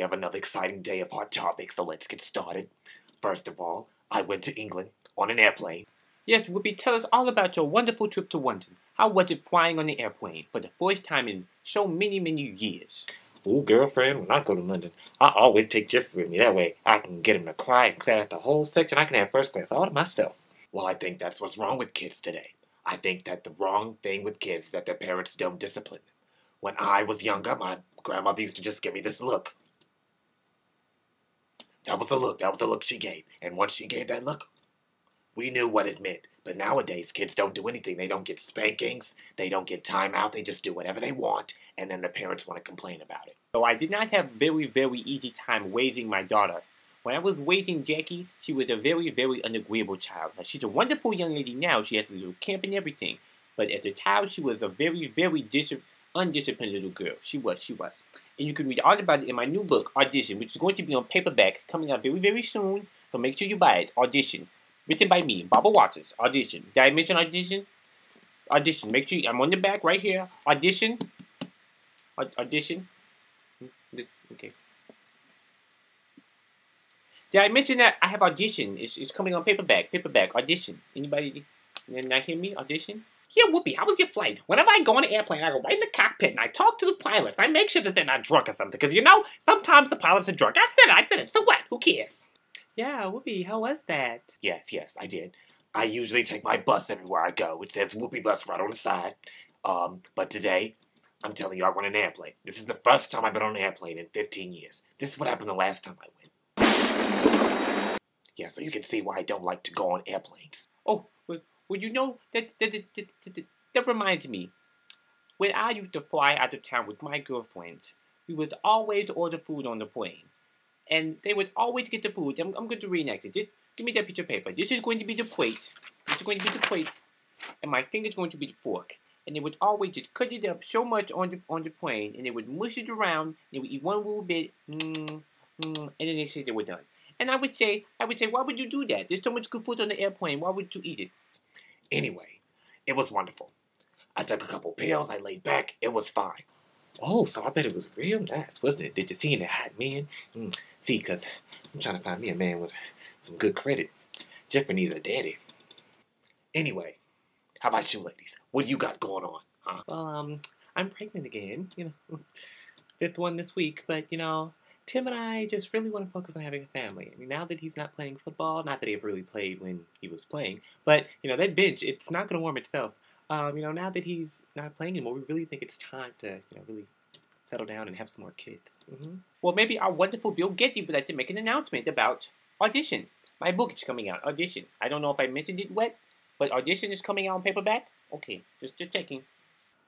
have another exciting day of hot topics, so let's get started. First of all, I went to England on an airplane. Yes, Whoopi, tell us all about your wonderful trip to London. How was it flying on the airplane for the first time in so many years? Ooh, girlfriend, when I go to London, I always take Jeffrey with me. That way, I can get him to cry in class the whole section. I can have first class all to myself. Well, I think that's what's wrong with kids today. I think that the wrong thing with kids is that their parents don't discipline them. When I was younger, my grandmother used to just give me this look. That was the look she gave. And once she gave that look, we knew what it meant. But nowadays, kids don't do anything. They don't get spankings. They don't get time out. They just do whatever they want. And then the parents want to complain about it. So I did not have very easy time raising my daughter. When I was raising Jackie, she was a very unagreeable child. Now, she's a wonderful young lady now. She has to do camp and everything. But as a child, she was a very undisciplined little girl. She was. And you can read all about it in my new book, Audition, which is going to be on paperback, coming out very soon. So make sure you buy it. Audition. Written by me, Barbara Waters. Audition. Did I mention Audition? Audition. Make sure I'm on the back right here. Audition. Audition. Okay. Did I mention that I have Audition? It's coming on paperback. Audition. Anybody not hear me? Audition? Yeah, Whoopi, how was your flight? Whenever I go on an airplane, I go right in the cockpit and I talk to the pilots. I make sure that they're not drunk or something. Because, you know, sometimes the pilots are drunk. I said it. So what? Who cares? Yeah, Whoopi, how was that? Yes, I did. I usually take my bus everywhere I go. It says Whoopi bus right on the side. But today, I'm telling you, I went on an airplane. This is the first time I've been on an airplane in 15 years. This is what happened the last time I went. Yeah, so you can see why I don't like to go on airplanes. Oh, well, you know, that reminds me. When I used to fly out of town with my girlfriend, we would always order food on the plane. And they would always get the food. I'm going to reenact it. Just give me that piece of paper. This is going to be the plate. And my finger's going to be the fork. And they would always just cut it up so much on the plane. And they would mush it around. They would eat one little bit. And then they say they were done. And I would say, why would you do that? There's so much good food on the airplane. Why would you eat it? Anyway, it was wonderful. I took a couple pills. I laid back. It was fine. Oh, so I bet it was real nice, wasn't it? Did you see any hot men? See, because I'm trying to find me a man with some good credit. Jeffrey needs a daddy. Anyway, how about you ladies? What do you got going on? Huh? Well, I'm pregnant again. You know, 5th one this week. But, you know, Tim and I just really want to focus on having a family. I mean, now that he's not playing football, not that he ever really played when he was playing, but, you know, that bench, it's not going to warm itself. You know, now that he's not playing anymore, we really think it's time to, you know, really settle down and have some more kids. Well, maybe our wonderful Bill Gates would like to make an announcement about Audition. My book is coming out, Audition. I don't know if I mentioned it yet, but Audition is coming out on paperback. Okay, just checking.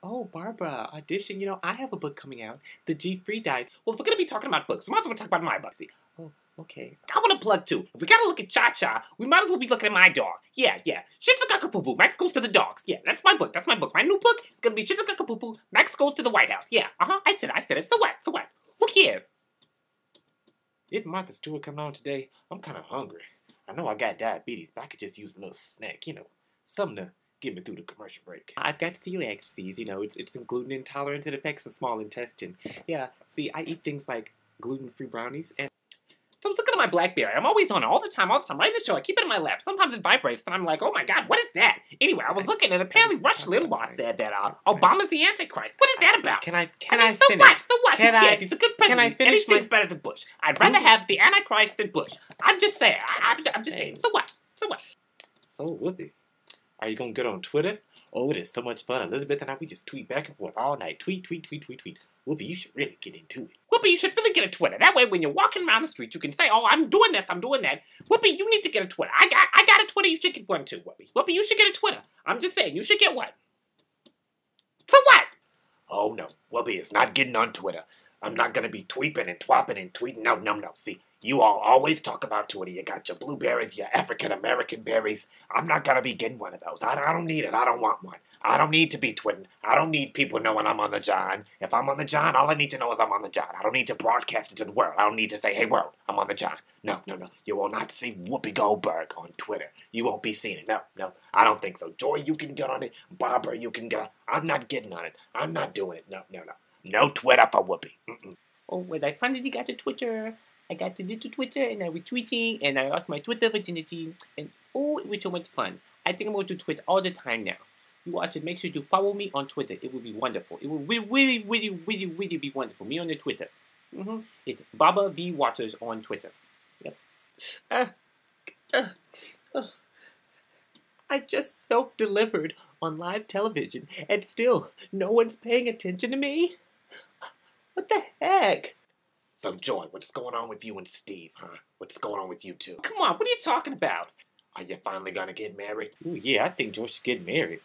Oh, Barbara, Audition, you know, I have a book coming out, The G-Free Diet. Well, if we're going to be talking about books, we might as well talk about my book. See? Oh, okay. I want to plug, too. If we got to look at Cha-Cha, we might as well be looking at my dog. Yeah. Shitsugakapoo-poo, Max Goes to the Dogs. Yeah, that's my book. My new book is going to be Shitsugakapoo-poo, Max Goes to the White House. Yeah, I said it. So what? Who cares? Isn't Martha Stewart coming on today? I'm kind of hungry. I know I got diabetes, but I could just use a little snack, you know, something to get me through the commercial break. I've got celiac disease, you know, it's some gluten intolerance. It affects the small intestine. Yeah, see, I eat things like gluten-free brownies and... So I was looking at my BlackBerry. I'm always on it, all the time, right in the show. I keep it in my lap. Sometimes it vibrates, and I'm like, oh my God, what is that? Anyway, I was looking, and apparently Rush Limbaugh said that Obama's the Antichrist. What is that about? Can I finish? So what? Who cares? He's a good president. Can I finish? Anything's better than Bush. I'd rather have the Antichrist than Bush. I'm just saying. I'm just saying. So what? So, Whoopi, are you going to get on Twitter? Oh, it is so much fun. Elizabeth and I, we just tweet back and forth all night. Tweet. Whoopi, you should really get into it. Whoopi, you should really get a Twitter. That way, when you're walking around the street, you can say, oh, I'm doing this, I'm doing that. Whoopi, you need to get a Twitter. I got a Twitter. You should get one too, Whoopi. Whoopi, you should get a Twitter. I'm just saying, you should get one. So what? Oh, no. Whoopi is not getting on Twitter. I'm not going to be tweeping and twapping and tweeting. No. See, you all always talk about Twitter. You got your blueberries, your African-American berries. I'm not going to be getting one of those. I don't need it. I don't want one. I don't need to be twitting. I don't need people knowing I'm on the John. If I'm on the John, all I need to know is I'm on the John. I don't need to broadcast it to the world. I don't need to say, hey, world, I'm on the John. No. You will not see Whoopi Goldberg on Twitter. You won't be seeing it. No. I don't think so. Joy, you can get on it. Barbara, you can get on it. I'm not getting on it. I'm not doing it. No. No Twitter for Whoopi. Oh, when I finally got to Twitter, I got to little Twitter, and I was tweeting, and I lost my Twitter virginity, and oh, it was so much fun. I think I'm going to tweet all the time now. You all should make sure to follow me on Twitter. It will be wonderful. It will really be wonderful. Me on the Twitter. It's Baba V Waters on Twitter. Yep. I just self-delivered on live television, and still no one's paying attention to me? What the heck? So, Joy, what's going on with you and Steve, huh? What's going on with you two? Come on, what are you talking about? Are you finally gonna get married? Ooh, yeah, I think George should get married.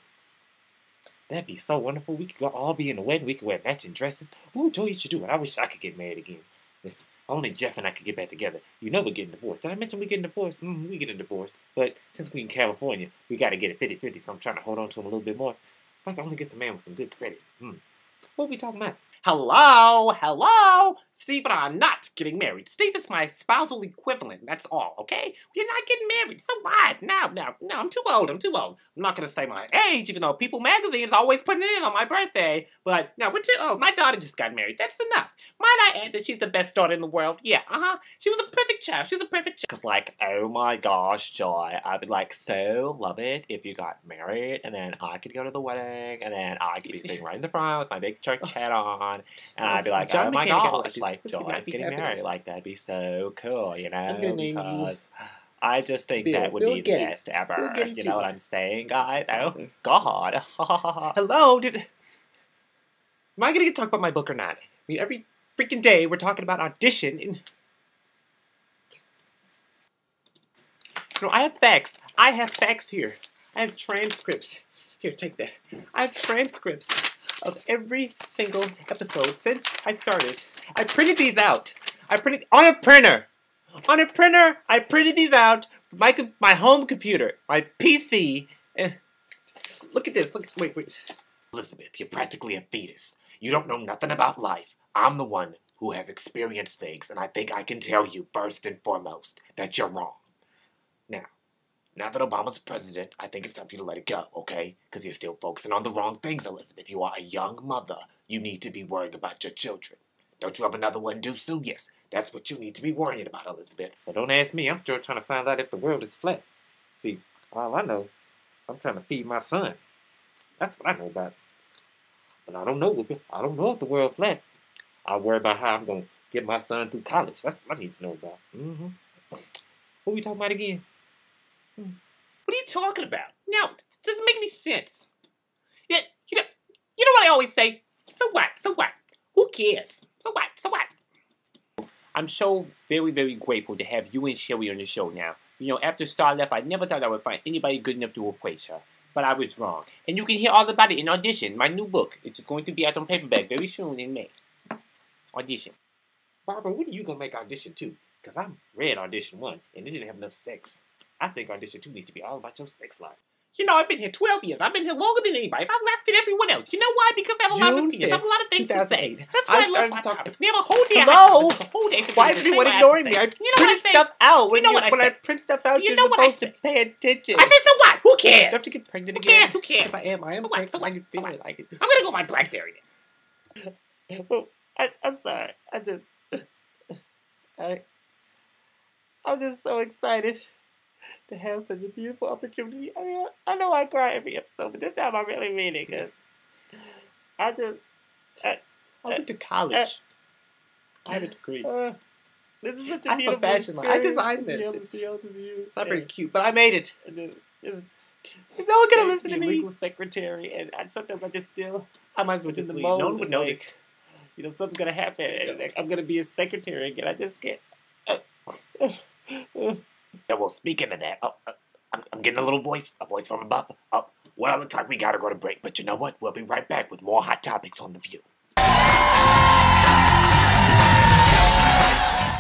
That'd be so wonderful. We could all be in the wedding. We could wear matching dresses. Ooh, Joy, you should do it. I wish I could get married again. If only Jeff and I could get back together. You know we're getting divorced. Did I mention we're getting divorced? We getting divorced. But since we're in California, we got to get it 50-50, so I'm trying to hold on to him a little bit more. If I can only get some man with some good credit. What are we talking about? Hello? Steve and I are not getting married. Steve is my spousal equivalent, that's all, okay? We're not getting married, so what? No, I'm too old. I'm not gonna say my age, even though People Magazine is always putting it in on my birthday. But, no, we're too old. My daughter just got married. That's enough. Might I add that she's the best daughter in the world? Yeah, She was a perfect child. Because, like, oh my gosh, Joy, I would, like, so love it if you got married, and then I could go to the wedding, and then I could be sitting right in the front with my big church hat on, and I'd be like, John oh my McCain gosh, like, Joy's getting married. Like, that'd be so cool, you know? Because I just think that would be the best ever. You know what I'm saying, guys? Oh, God. Hello? Am I going to get to talk about my book or not? I mean, every freaking day we're talking about audition, and... No, I have facts. I have facts here. I have transcripts. Here, take that. I have transcripts of every single episode since I started. I printed these out. I printed on a printer. On a printer, I printed these out from my home computer, my PC. Look at this. Wait. Elizabeth, you're practically a fetus. You don't know nothing about life. I'm the one who has experienced things, and I think I can tell you first and foremost that you're wrong. Now that Obama's president, I think it's time for you to let it go, okay? Because you're still focusing on the wrong things, Elizabeth. You are a young mother. You need to be worrying about your children. Don't you have another one due soon? Yes, that's what you need to be worrying about, Elizabeth. Well, don't ask me. I'm still trying to find out if the world is flat. See, all I know, I'm trying to feed my son. That's what I know about. But I don't know if the world's flat. I worry about how I'm going to get my son through college. That's what I need to know about. What are we talking about again? What are you talking about? No, it doesn't make any sense. Yeah, you know what I always say? So what? Who cares? So what? I'm so very grateful to have you and Sherry on the show now. You know, after Star left, I never thought I would find anybody good enough to replace her. But I was wrong. And you can hear all about it in Audition, my new book. It's going to be out on paperback very soon in May. Audition. Barbara, when are you going to make Audition 2? Because I read Audition 1, and it didn't have enough sex. I think Audition 2 needs to be all about your sex life. You know, I've been here 12 years. I've been here longer than anybody. I've lasted everyone else. You know why? Because I have a lot of opinions. I have a lot of things to say. That's why I love my topics. We have a whole day. Hello? A whole day. Why is everyone ignoring me? I print stuff out. When I print stuff out, you're supposed to pay attention. I said, so what? Who cares? You have to get pregnant again. Who cares? I am pregnant. So I can feel it. I'm going to go my BlackBerry then. Well, I'm sorry. I'm just so excited to have such a beautiful opportunity. I mean, I know I cry every episode, but this time I really mean it, because I went to college. I have a degree. This is such a beautiful fashion line. I designed this. It's not very cute, but I made it. Is no one gonna listen to me? Legal secretary, and sometimes I just still. I might as well just leave. No one would notice. You know, something's gonna happen, and I'm gonna be a secretary again. I just can't. Yeah, well, speaking of that, I'm getting a voice from above. Well, it looks like we gotta go to break, but you know what? We'll be right back with more hot topics on The View.